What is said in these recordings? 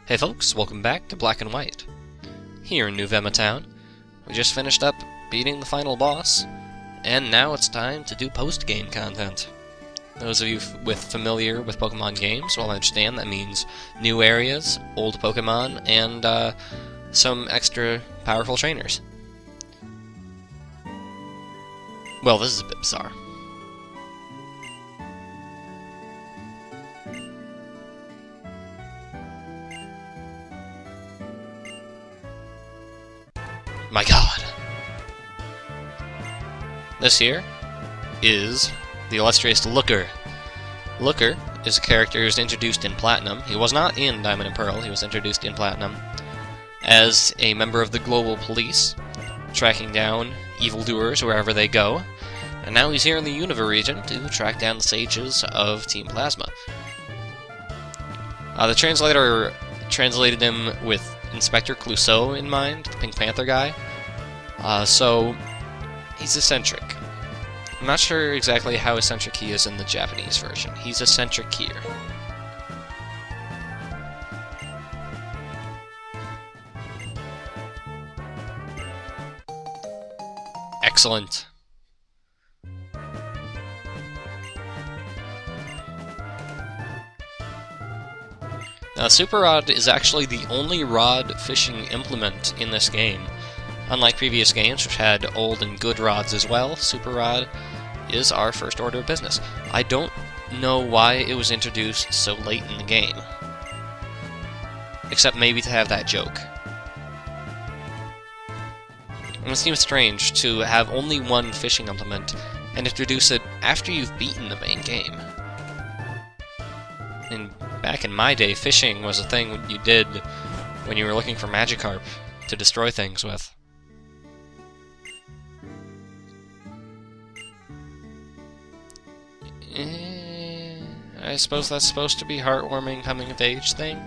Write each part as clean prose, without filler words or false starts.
Hey folks, welcome back to Black and White. Here in New Vema Town, we just finished up beating the final boss, and now it's time to do post-game content. Those of you familiar with Pokemon games will understand that means new areas, old Pokemon, and some extra powerful trainers. Well, this is a bit bizarre. My god. This here is the illustrious Looker. Looker is a character who was introduced in Platinum. He was not in Diamond and Pearl, he was introduced in Platinum as a member of the Global Police, tracking down evildoers wherever they go. And now he's here in the Unova region to track down the sages of Team Plasma. The translator translated him with Inspector Clouseau in mind, the Pink Panther guy. So he's eccentric. I'm not sure exactly how eccentric he is in the Japanese version. He's eccentric here. Excellent. Now, Super Rod is actually the only rod fishing implement in this game. Unlike previous games, which had old and good rods as well, Super Rod is our first order of business. I don't know why it was introduced so late in the game. Except maybe to have that joke. And it seems strange to have only one fishing implement and introduce it after you've beaten the main game. And back in my day, fishing was a thing you did when you were looking for Magikarp to destroy things with. I suppose that's supposed to be heartwarming coming-of-age thing?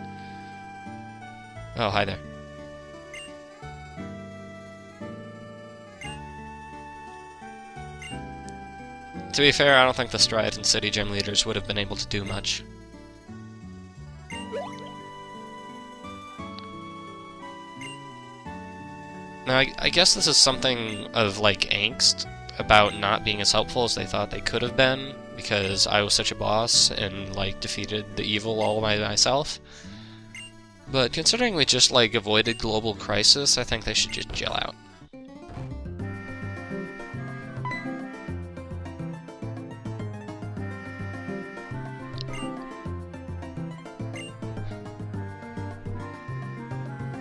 Oh, hi there. To be fair, I don't think the Striaton City gym leaders would have been able to do much. Now, I guess this is something of, like, angst about not being as helpful as they thought they could have been, because I was such a boss and, like, defeated the evil all by myself. But considering we just, like, avoided global crisis, I think they should just chill out.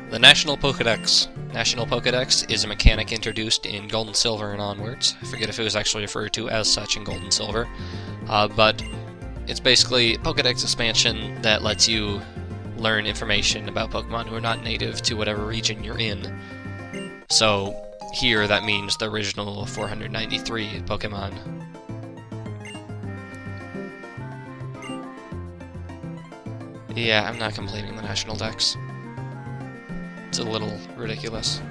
The National Pokédex. National Pokédex is a mechanic introduced in Gold and Silver and onwards. I forget if it was actually referred to as such in Gold and Silver. But it's basically a Pokédex expansion that lets you learn information about Pokemon who are not native to whatever region you're in. So here that means the original 493 Pokemon. Yeah, I'm not completing the National Dex. It's a little ridiculous.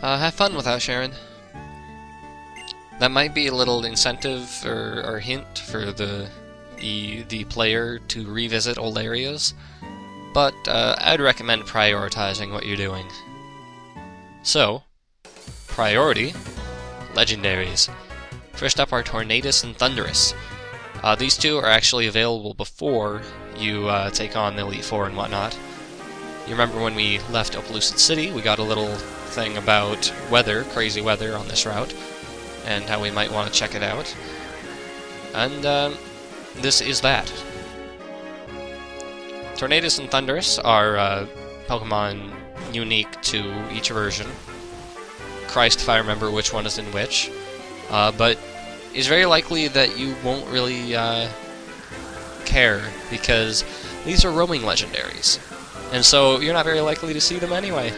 Have fun with that, Sharon. That might be a little incentive or hint for the player to revisit old areas. But I'd recommend prioritizing what you're doing. So, priority, legendaries. First up are Tornadus and Thundurus. These two are actually available before you take on the Elite Four and whatnot. You remember when we left Opelucid City, we got a little thing about weather, crazy weather on this route, and how we might want to check it out. And this is that. Tornadus and Thundurus are Pokemon unique to each version. Christ if I remember which one is in which. But it's very likely that you won't really care, because these are roaming legendaries. And so you're not very likely to see them anyway.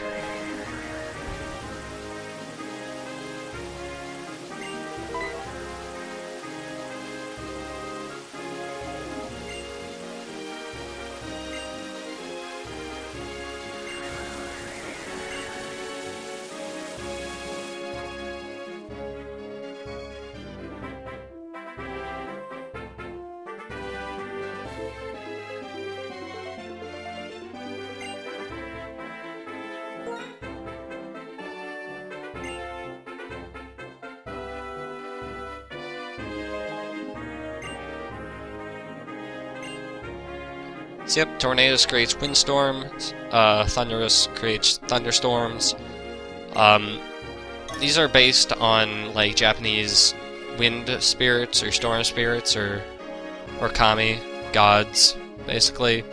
So yep, Tornadus creates windstorms, Thunderous creates thunderstorms. These are based on, like, Japanese wind spirits, or storm spirits, or kami, gods, basically.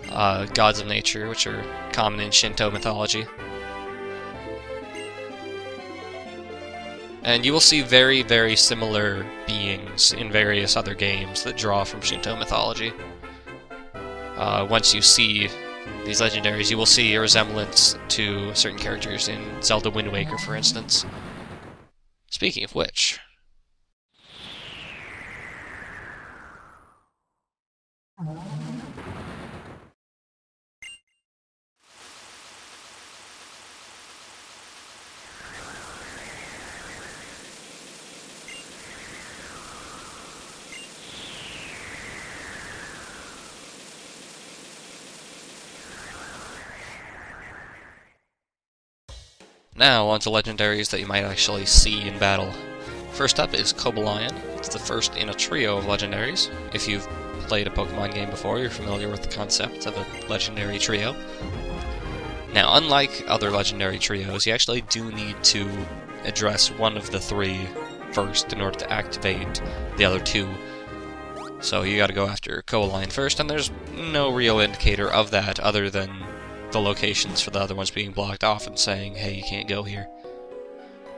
Gods of nature, which are common in Shinto mythology. And you will see very, very similar beings in various other games that draw from Shinto mythology. Once you see these legendaries, you will see a resemblance to certain characters in Zelda Wind Waker, for instance. Speaking of which... Now, on to legendaries that you might actually see in battle. First up is Cobalion. It's the first in a trio of legendaries. If you've played a Pokemon game before, you're familiar with the concept of a legendary trio. Now, unlike other legendary trios, you actually do need to address one of the three first in order to activate the other two. So you gotta go after Cobalion first, and there's no real indicator of that other than the locations for the other ones being blocked off and saying, hey, you can't go here.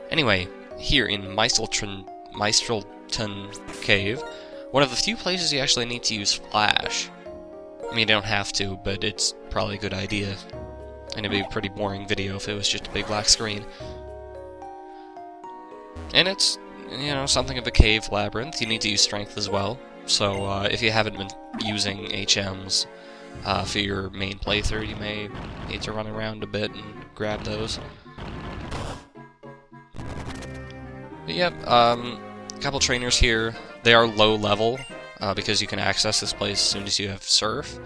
Anyway, here in Mystelton Cave, one of the few places you actually need to use Flash. I mean, you don't have to, but it's probably a good idea. And it'd be a pretty boring video if it was just a big black screen. And it's, you know, something of a cave labyrinth. You need to use Strength as well. So, if you haven't been using HMs for your main playthrough, you may need to run around a bit and grab those. But yep, a couple trainers here. They are low level, because you can access this place as soon as you have Surf.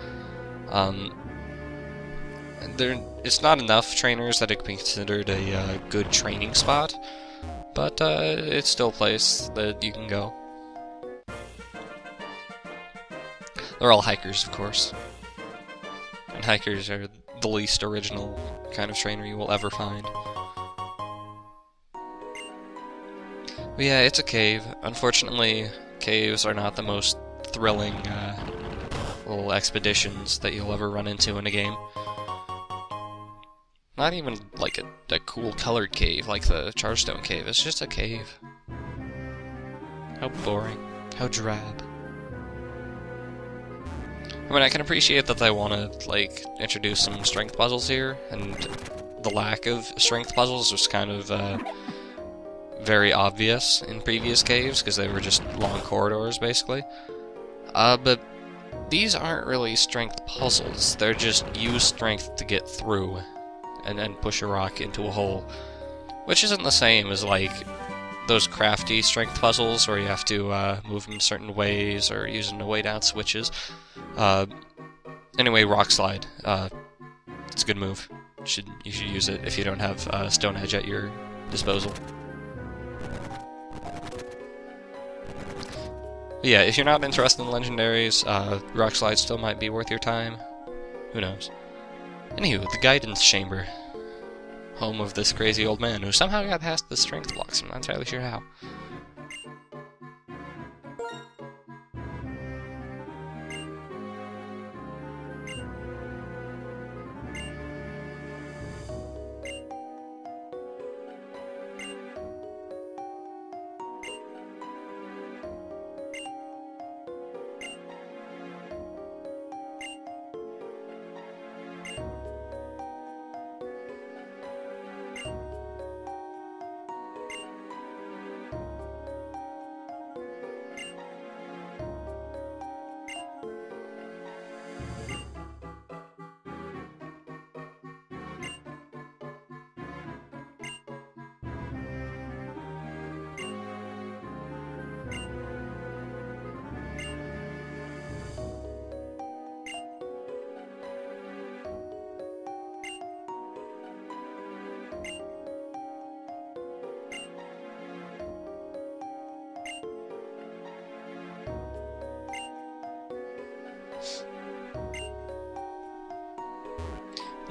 It's not enough trainers that it can be considered a good training spot, but it's still a place that you can go. They're all hikers, of course. And hikers are the least original kind of trainer you will ever find. But yeah, it's a cave. Unfortunately, caves are not the most thrilling little expeditions that you'll ever run into in a game. Not even like a cool colored cave like the Charstone Cave, it's just a cave. How boring. How drab. I mean, I can appreciate that they want to, like, introduce some strength puzzles here, and the lack of strength puzzles was kind of, very obvious in previous caves, because they were just long corridors, basically. But these aren't really strength puzzles, they're just use strength to get through, and then push a rock into a hole. Which isn't the same as, like, those crafty strength puzzles where you have to move them certain ways or using the way down switches. Anyway, Rock Slide. It's a good move. You should use it if you don't have Stone Edge at your disposal. But yeah, if you're not interested in legendaries, Rock Slide still might be worth your time. Who knows? Anywho, the Guidance Chamber. Home of this crazy old man who somehow got past the strength blocks. I'm not entirely sure how.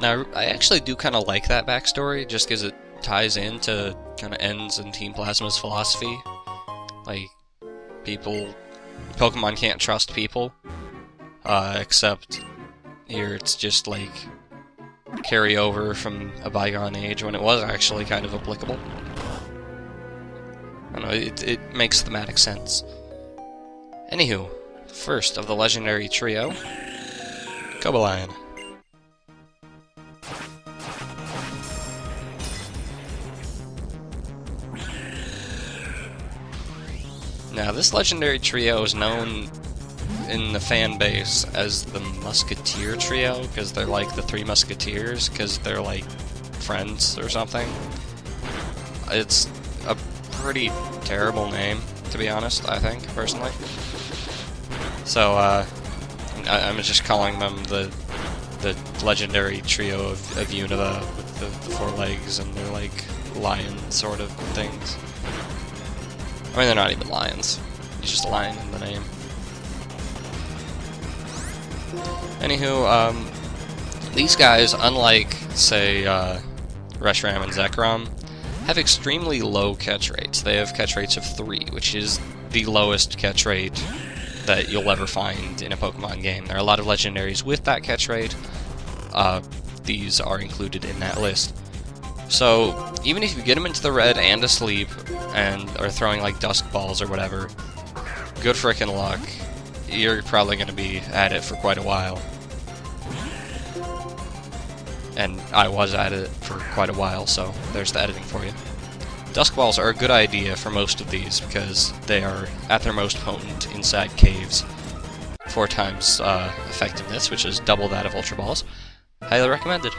Now, I actually do kind of like that backstory, just because it ties into kind of Ends and Team Plasma's philosophy. Like, Pokemon can't trust people, except here it's just like carry over from a bygone age when it was actually kind of applicable. I don't know, it makes thematic sense. Anywho, first of the legendary trio, Cobalion. Now, this legendary trio is known in the fan base as the Musketeer Trio, because they're like the Three Musketeers, because they're like friends or something. It's a pretty terrible name, to be honest, I think, personally. So, I'm just calling them the legendary trio of Unova with the four legs and they're like lion sort of things. I mean, they're not even lions. It's just a lion in the name. Anywho, these guys, unlike, say, Reshiram and Zekrom, have extremely low catch rates. They have catch rates of 3, which is the lowest catch rate that you'll ever find in a Pokemon game. There are a lot of legendaries with that catch rate. These are included in that list. So, even if you get them into the red and asleep, and are throwing like dusk balls or whatever, good frickin' luck. You're probably going to be at it for quite a while. And I was at it for quite a while, so there's the editing for you. Dusk balls are a good idea for most of these, because they are at their most potent inside caves. 4 times effectiveness, which is double that of Ultra Balls. Highly recommended.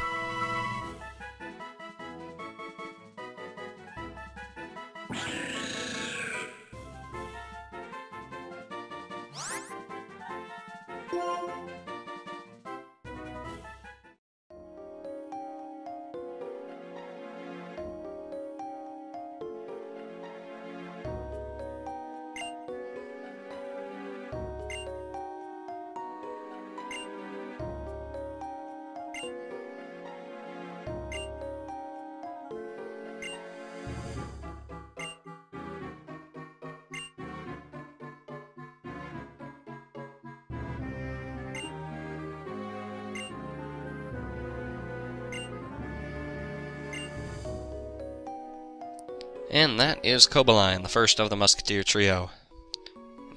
And that is Cobalion, the first of the Musketeer trio.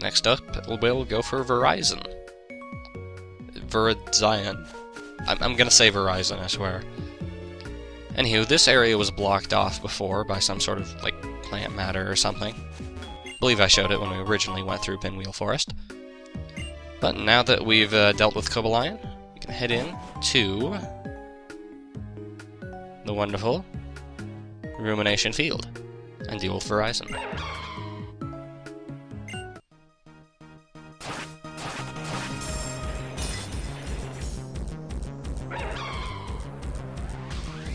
Next up, we'll go for Verizon. Virizion. I'm gonna say Verizon, I swear. Anywho, this area was blocked off before by some sort of, like, plant matter or something. I believe I showed it when we originally went through Pinwheel Forest. But now that we've dealt with Cobalion, we can head in to the wonderful Rumination Field and deal with Verizon.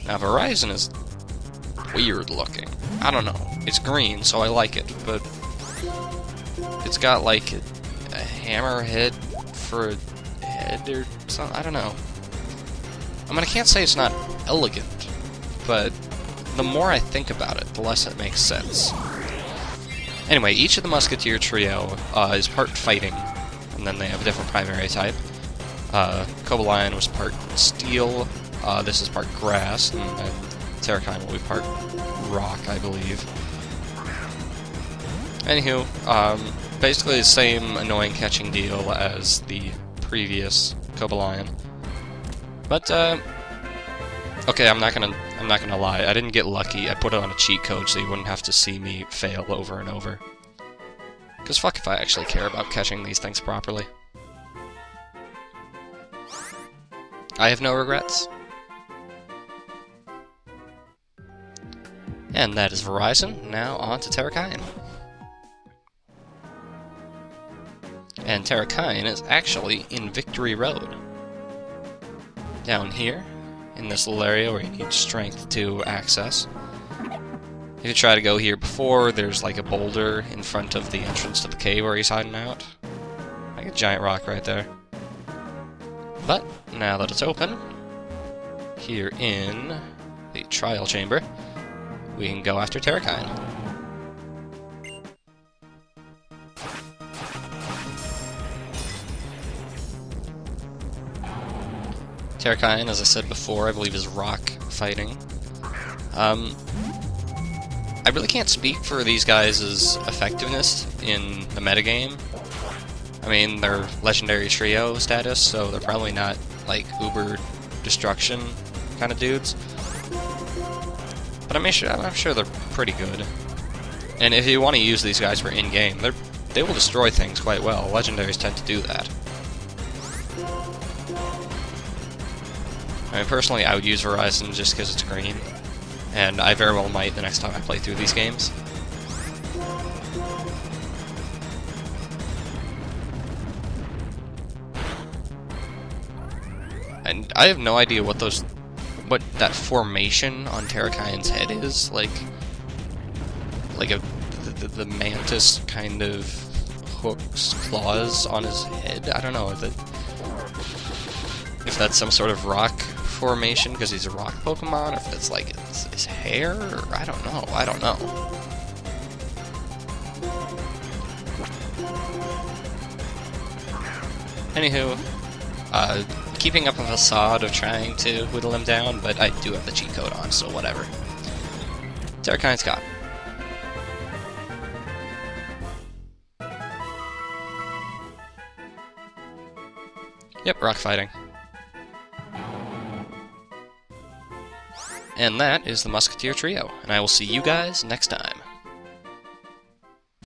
Now Verizon is weird looking. I don't know. It's green, so I like it, but it's got like a hammer head for a head or something. I don't know. I mean, I can't say it's not elegant, but the more I think about it, the less it makes sense. Anyway, each of the Musketeer trio is part fighting, and then they have a different primary type. Cobalion was part steel, this is part grass, and Terrakine will be part rock, I believe. Anywho, basically the same annoying catching deal as the previous Cobalion. But, okay, I'm not gonna lie, I didn't get lucky. I put it on a cheat code so you wouldn't have to see me fail over and over. Because fuck if I actually care about catching these things properly. I have no regrets. And that is Verizon. Now on to Terrakine. And Terrakine is actually in Victory Road. Down here, in this little area where you need strength to access. If you try to go here before, there's like a boulder in front of the entrance to the cave where he's hiding out. Like a giant rock right there. But, now that it's open, here in the trial chamber, we can go after Terrakine. Terrakine, as I said before, I believe is rock fighting. I really can't speak for these guys' effectiveness in the metagame. I mean, they're legendary trio status, so they're probably not, like, uber destruction kind of dudes. But I'm sure they're pretty good. And if you want to use these guys for in-game, they will destroy things quite well. Legendaries tend to do that. I mean, personally, I would use Verizon just because it's green. And I very well might the next time I play through these games. And I have no idea what that formation on Terrakine's head is. Like the mantis kind of hooks claws on his head. I don't know if that's some sort of rock formation because he's a rock Pokemon, or if it's like his hair, or I don't know. Anywho, keeping up a facade of trying to whittle him down, but I do have the cheat code on, so whatever. Terrakine's got. Yep, rock fighting. And that is the Musketeer Trio, and I will see you guys next time.